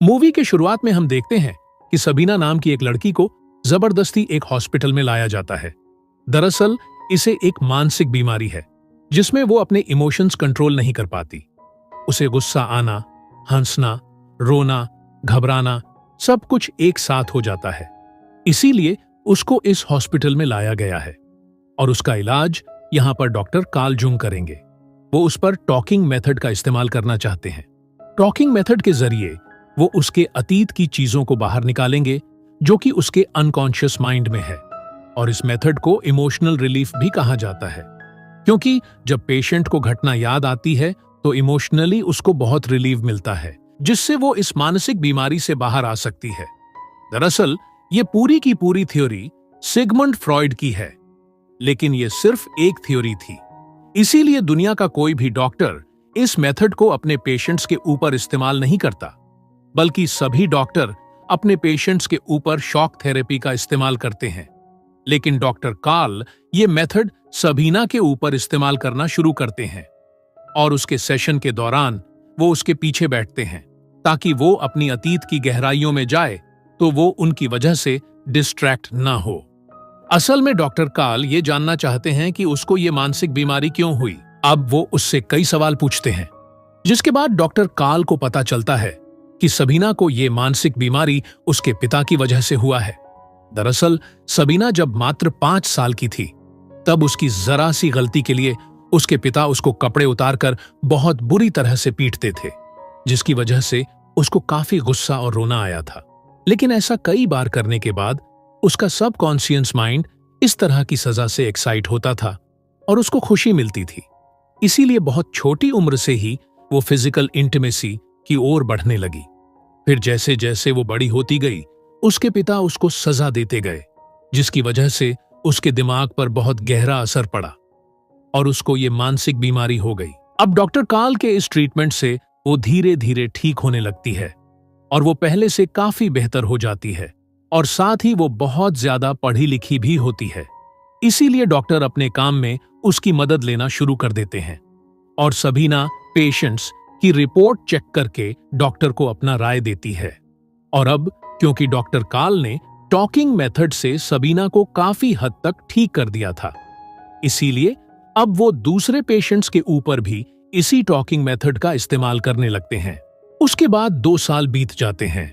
Movie के शुरुआत में हम देखते हैं कि सबीना नाम की एक लड़की को जबरदस्ती एक हॉस्पिटल में लाया जाता है। दरअसल इसे एक मानसिक बीमारी है जिसमें वो अपने इमोशंस कंट्रोल नहीं कर पाती। उसे गुस्सा आना, हंसना, रोना, घबराना सब कुछ एक साथ हो जाता है। इसीलिए उसको इस हॉस्पिटल में लाया गया है और उसका इलाज यहां पर डॉक्टर कार्ल जुंग करेंगे। वो उस पर टॉकिंग मेथड का इस्तेमाल करना चाहते हैं। टॉकिंग मेथड के जरिए वो उसके अतीत की चीजों को बाहर निकालेंगे जो कि उसके अनकॉन्शियस माइंड में है। और इस मेथड को इमोशनल रिलीफ भी कहा जाता है, क्योंकि जब पेशेंट को घटना याद आती है तो इमोशनली उसको बहुत रिलीफ मिलता है, जिससे वो इस मानसिक बीमारी से बाहर आ सकती है। दरअसल ये पूरी की पूरी थ्योरी सिगमंड फ्रॉइड की है, लेकिन ये सिर्फ एक थ्योरी थी। इसीलिए दुनिया का कोई भी डॉक्टर इस मेथड को अपने पेशेंट्स के ऊपर इस्तेमाल नहीं करता, बल्कि सभी डॉक्टर अपने पेशेंट्स के ऊपर शॉक थेरेपी का इस्तेमाल करते हैं। लेकिन डॉक्टर कार्ल ये मेथड सबीना के ऊपर इस्तेमाल करना शुरू करते हैं और उसके सेशन के दौरान वो उसके पीछे बैठते हैं ताकि वो अपनी अतीत की गहराइयों में जाए तो वो उनकी वजह से डिस्ट्रैक्ट ना हो। असल में डॉक्टर कार्ल ये जानना चाहते हैं कि उसको ये मानसिक बीमारी क्यों हुई। अब वो उससे कई सवाल पूछते हैं, जिसके बाद डॉक्टर कार्ल को पता चलता है कि सबीना को ये मानसिक बीमारी उसके पिता की वजह से हुआ है। दरअसल सबीना जब मात्र 5 साल की थी तब उसकी जरा सी गलती के लिए उसके पिता उसको कपड़े उतारकर बहुत बुरी तरह से पीटते थे, जिसकी वजह से उसको काफी गुस्सा और रोना आया था। लेकिन ऐसा कई बार करने के बाद उसका सबकॉन्शियस माइंड इस तरह की सजा से एक्साइट होता था और उसको खुशी मिलती थी। इसीलिए बहुत छोटी उम्र से ही वो फिजिकल इंटीमेसी की ओर बढ़ने लगी। फिर जैसे जैसे वो बड़ी होती गई उसके पिता उसको सजा देते गए, जिसकी वजह से उसके दिमाग पर बहुत गहरा असर पड़ा और उसको ये मानसिक बीमारी हो गई। अब डॉक्टर कार्ल के इस ट्रीटमेंट से वो धीरे धीरे ठीक होने लगती है और वो पहले से काफी बेहतर हो जाती है और साथ ही वो बहुत ज्यादा पढ़ी लिखी भी होती है। इसीलिए डॉक्टर अपने काम में उसकी मदद लेना शुरू कर देते हैं और सबीना पेशेंट्स की रिपोर्ट चेक करके डॉक्टर को अपना राय देती है। और अब क्योंकि डॉक्टर कार्ल ने टॉकिंग मेथड से सबीना को काफी हद तक ठीक कर दिया था, इसीलिए अब वो दूसरे पेशेंट्स के ऊपर भी इसी टॉकिंग मेथड का इस्तेमाल करने लगते हैं। उसके बाद 2 साल बीत जाते हैं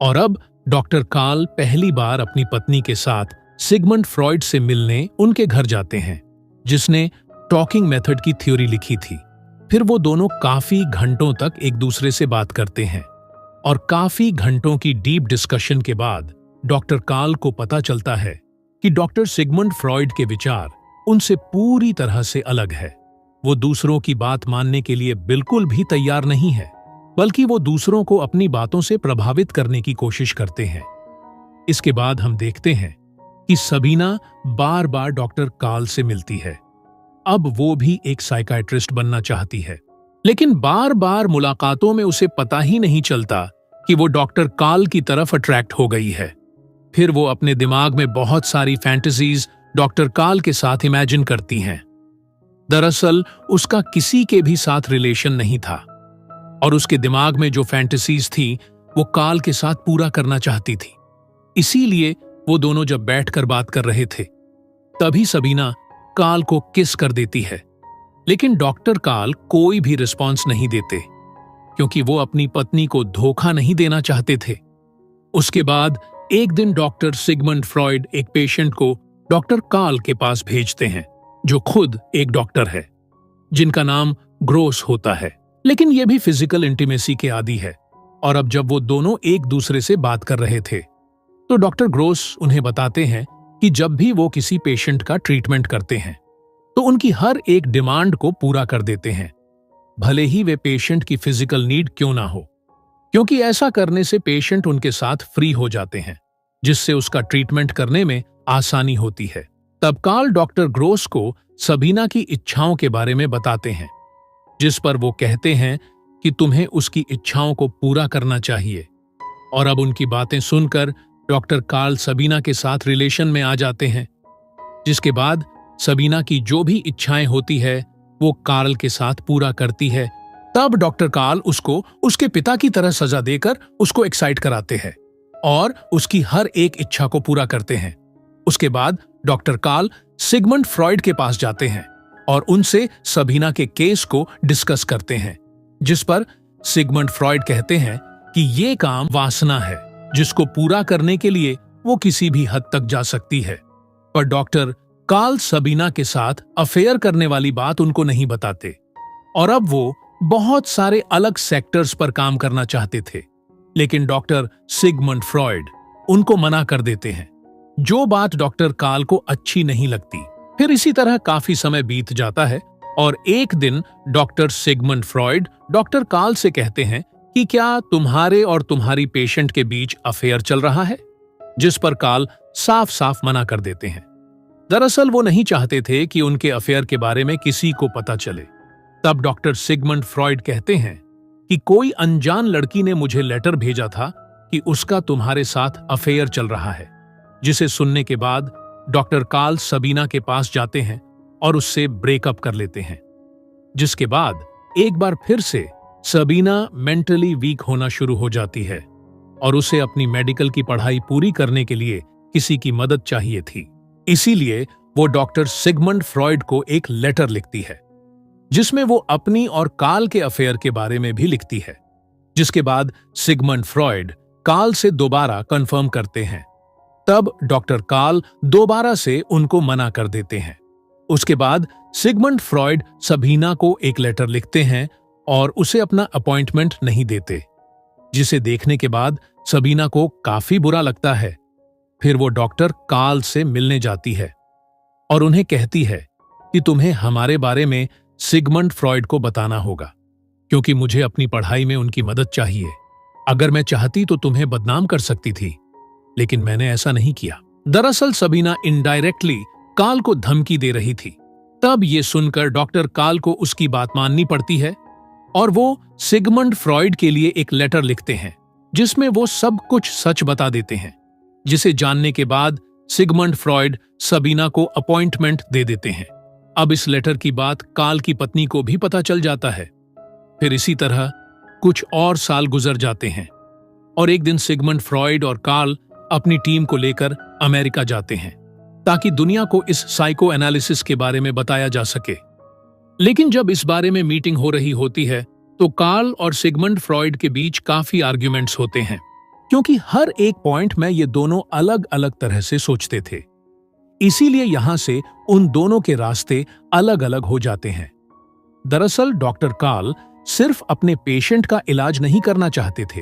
और अब डॉक्टर कार्ल पहली बार अपनी पत्नी के साथ सिगमंड फ्रॉइड से मिलने उनके घर जाते हैं, जिसने टॉकिंग मेथड की थ्योरी लिखी थी। फिर वो दोनों काफी घंटों तक एक दूसरे से बात करते हैं और काफी घंटों की डीप डिस्कशन के बाद डॉक्टर कार्ल को पता चलता है कि डॉक्टर सिगमंड फ्रॉइड के विचार उनसे पूरी तरह से अलग है। वो दूसरों की बात मानने के लिए बिल्कुल भी तैयार नहीं है, बल्कि वो दूसरों को अपनी बातों से प्रभावित करने की कोशिश करते हैं। इसके बाद हम देखते हैं कि सबीना बार बार डॉक्टर कार्ल से मिलती है। अब वो भी एक साइकियाट्रिस्ट बनना चाहती है, लेकिन बार बार मुलाकातों में उसे पता ही नहीं चलता कि वो डॉक्टर कार्ल की तरफ अट्रैक्ट हो गई है। फिर वो अपने दिमाग में बहुत सारी फैंटेसीज डॉक्टर कार्ल के साथ इमेजिन करती हैं। दरअसल उसका किसी के भी साथ रिलेशन नहीं था और उसके दिमाग में जो फैंटेसीज थी वो कार्ल के साथ पूरा करना चाहती थी। इसीलिए वो दोनों जब बैठकर बात कर रहे थे तभी सबीना कार्ल को किस कर देती है, लेकिन डॉक्टर कार्ल कोई भी रिस्पॉन्स नहीं देते क्योंकि वो अपनी पत्नी को धोखा नहीं देना चाहते थे। उसके बाद एक दिन डॉक्टर सिगमंड फ्रॉइड एक पेशेंट को डॉक्टर कार्ल के पास भेजते हैं, जो खुद एक डॉक्टर है जिनका नाम ग्रोस होता है, लेकिन ये भी फिजिकल इंटीमेसी के आदी है। और अब जब वो दोनों एक दूसरे से बात कर रहे थे तो डॉक्टर ग्रोस उन्हें बताते हैं कि जब भी वो किसी पेशेंट का ट्रीटमेंट करते हैं तो उनकी हर एक डिमांड को पूरा कर देते हैं, भले ही वे पेशेंट की फिजिकल नीड क्यों ना हो, क्योंकि ऐसा करने से पेशेंट उनके साथ फ्री हो जाते हैं, जिससे उसका ट्रीटमेंट करने में आसानी होती है। तब कार्ल डॉक्टर ग्रोस को सबीना की इच्छाओं के बारे में बताते हैं, जिस पर वो कहते हैं कि तुम्हें उसकी इच्छाओं को पूरा करना चाहिए। और अब उनकी बातें सुनकर डॉक्टर कार्ल सबीना के साथ रिलेशन में आ जाते हैं, जिसके बाद सबीना की जो भी इच्छाएं होती है वो कार्ल के साथ पूरा करती है तब डॉक्टर कार्ल उसको उसके पिता की तरह सजा देकर उसको एक्साइट कराते हैं और उसकी हर एक इच्छा को पूरा करते हैं। उसके बाद डॉक्टर कार्ल सिगमंड फ्रॉइड के पास जाते हैं और उनसे सबीना के केस को डिस्कस करते हैं, जिस पर सिगमंड फ्रॉइड कहते हैं कि ये काम वासना है जिसको पूरा करने के लिए वो किसी भी हद तक जा सकती है। पर डॉक्टर कार्ल सबीना के साथ अफेयर करने वाली बात उनको नहीं बताते और अब वो बहुत सारे अलग सेक्टर्स पर काम करना चाहते थे, लेकिन डॉक्टर सिगमंड फ्रॉइड उनको मना कर देते हैं, जो बात डॉक्टर कार्ल को अच्छी नहीं लगती। फिर इसी तरह काफी समय बीत जाता है और एक दिन doctor Sigmund Freud doctor Carl से कहते हैं कि क्या तुम्हारे और तुम्हारी पेशेंट के बीच अफेयर चल रहा है, जिस पर कार्ल साफ साफ मना कर देते हैं। दरअसल वो नहीं चाहते थे कि उनके अफेयर के बारे में किसी को पता चले। तब डॉक्टर सिगमंड फ्रॉइड कहते हैं कि कोई अनजान लड़की ने मुझे लेटर भेजा था कि उसका तुम्हारे साथ अफेयर चल रहा है, जिसे सुनने के बाद डॉक्टर कार्ल सबीना के पास जाते हैं और उससे ब्रेकअप कर लेते हैं, जिसके बाद एक बार फिर से सबीना मेंटली वीक होना शुरू हो जाती है और उसे अपनी मेडिकल की पढ़ाई पूरी करने के लिए किसी की मदद चाहिए थी। इसीलिए वो डॉक्टर सिगमंड फ्रॉइड को एक लेटर लिखती है, जिसमें वो अपनी और कार्ल के अफेयर के बारे में भी लिखती है, जिसके बाद सिगमंड फ्रॉइड कार्ल से दोबारा कंफर्म करते हैं। तब डॉक्टर कार्ल दोबारा से उनको मना कर देते हैं। उसके बाद सिगमंड फ्रॉइड सबीना को एक लेटर लिखते हैं और उसे अपना अपॉइंटमेंट नहीं देते, जिसे देखने के बाद सबीना को काफी बुरा लगता है। फिर वो डॉक्टर कार्ल से मिलने जाती है और उन्हें कहती है कि तुम्हें हमारे बारे में सिगमंड फ्रॉइड को बताना होगा, क्योंकि मुझे अपनी पढ़ाई में उनकी मदद चाहिए। अगर मैं चाहती तो तुम्हें बदनाम कर सकती थी, लेकिन मैंने ऐसा नहीं किया। दरअसल सबीना इनडायरेक्टली कार्ल को धमकी दे रही थी। तब ये सुनकर डॉक्टर कार्ल को उसकी बात माननी पड़ती है और वो सिगमंड फ्रॉइड के लिए एक लेटर लिखते हैं, जिसमें वो सब कुछ सच बता देते हैं, जिसे जानने के बाद सिगमंड फ्रॉइड सबीना को अपॉइंटमेंट दे देते हैं। अब इस लेटर की बात कार्ल की पत्नी को भी पता चल जाता है। फिर इसी तरह कुछ और साल गुजर जाते हैं और एक दिन सिगमंड फ्रॉइड और कार्ल अपनी टीम को लेकर अमेरिका जाते हैं, ताकि दुनिया को इस साइको एनालिसिस के बारे में बताया जा सके। लेकिन जब इस बारे में मीटिंग हो रही होती है तो कार्ल और सिगमंड फ्रॉइड के बीच काफी आर्ग्यूमेंट्स होते हैं, क्योंकि हर एक पॉइंट में ये दोनों अलग अलग तरह से सोचते थे। इसीलिए यहां से उन दोनों के रास्ते अलग अलग हो जाते हैं। दरअसल डॉक्टर कार्ल सिर्फ अपने पेशेंट का इलाज नहीं करना चाहते थे,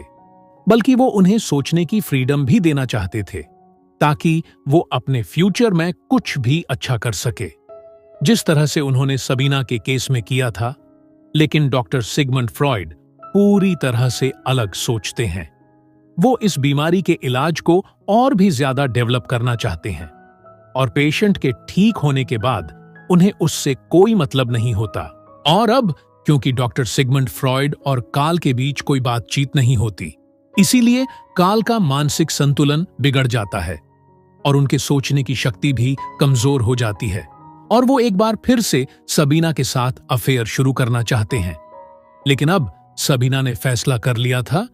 बल्कि वो उन्हें सोचने की फ्रीडम भी देना चाहते थे, ताकि वो अपने फ्यूचर में कुछ भी अच्छा कर सके, जिस तरह से उन्होंने सबीना के केस में किया था। लेकिन डॉक्टर सिगमंड फ्रॉइड पूरी तरह से अलग सोचते हैं। वो इस बीमारी के इलाज को और भी ज्यादा डेवलप करना चाहते हैं और पेशेंट के ठीक होने के बाद उन्हें उससे कोई मतलब नहीं होता। और अब क्योंकि डॉक्टर सिगमंड फ्रॉइड और कार्ल के बीच कोई बातचीत नहीं होती, इसीलिए कार्ल का मानसिक संतुलन बिगड़ जाता है और उनके सोचने की शक्ति भी कमजोर हो जाती है और वो एक बार फिर से सबीना के साथ अफेयर शुरू करना चाहते हैं। लेकिन अब सबीना ने फैसला कर लिया था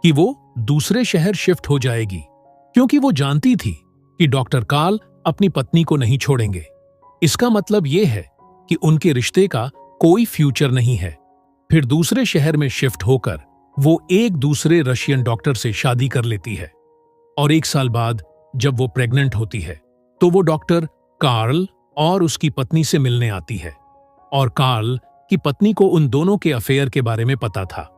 कि वो दूसरे शहर शिफ्ट हो जाएगी, क्योंकि वो जानती थी कि डॉक्टर कार्ल अपनी पत्नी को नहीं छोड़ेंगे। इसका मतलब ये है कि उनके रिश्ते का कोई फ्यूचर नहीं है। फिर दूसरे शहर में शिफ्ट होकर वो एक दूसरे रशियन डॉक्टर से शादी कर लेती है और एक साल बाद जब वो प्रेग्नेंट होती है तो वो डॉक्टर कार्ल और उसकी पत्नी से मिलने आती है और कार्ल की पत्नी को उन दोनों के अफेयर के बारे में पता था।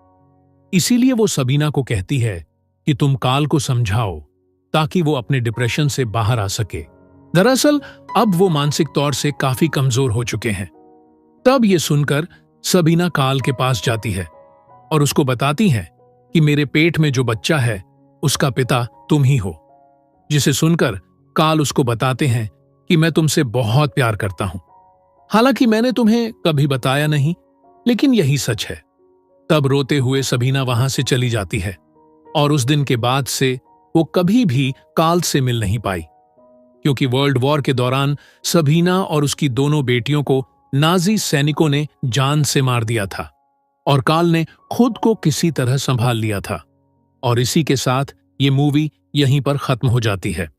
इसीलिए वो सबीना को कहती है कि तुम कार्ल को समझाओ ताकि वो अपने डिप्रेशन से बाहर आ सके। दरअसल अब वो मानसिक तौर से काफी कमजोर हो चुके हैं। तब ये सुनकर सबीना कार्ल के पास जाती है और उसको बताती है कि मेरे पेट में जो बच्चा है उसका पिता तुम ही हो, जिसे सुनकर कार्ल उसको बताते हैं कि मैं तुमसे बहुत प्यार करता हूं। हालांकि मैंने तुम्हें कभी बताया नहीं, लेकिन यही सच है। तब रोते हुए सबीना वहां से चली जाती है और उस दिन के बाद से वो कभी भी कार्ल से मिल नहीं पाई, क्योंकि वर्ल्ड वॉर के दौरान सबीना और उसकी दोनों बेटियों को नाजी सैनिकों ने जान से मार दिया था। और कार्ल ने खुद को किसी तरह संभाल लिया था। और इसी के साथ ये मूवी यहीं पर खत्म हो जाती है।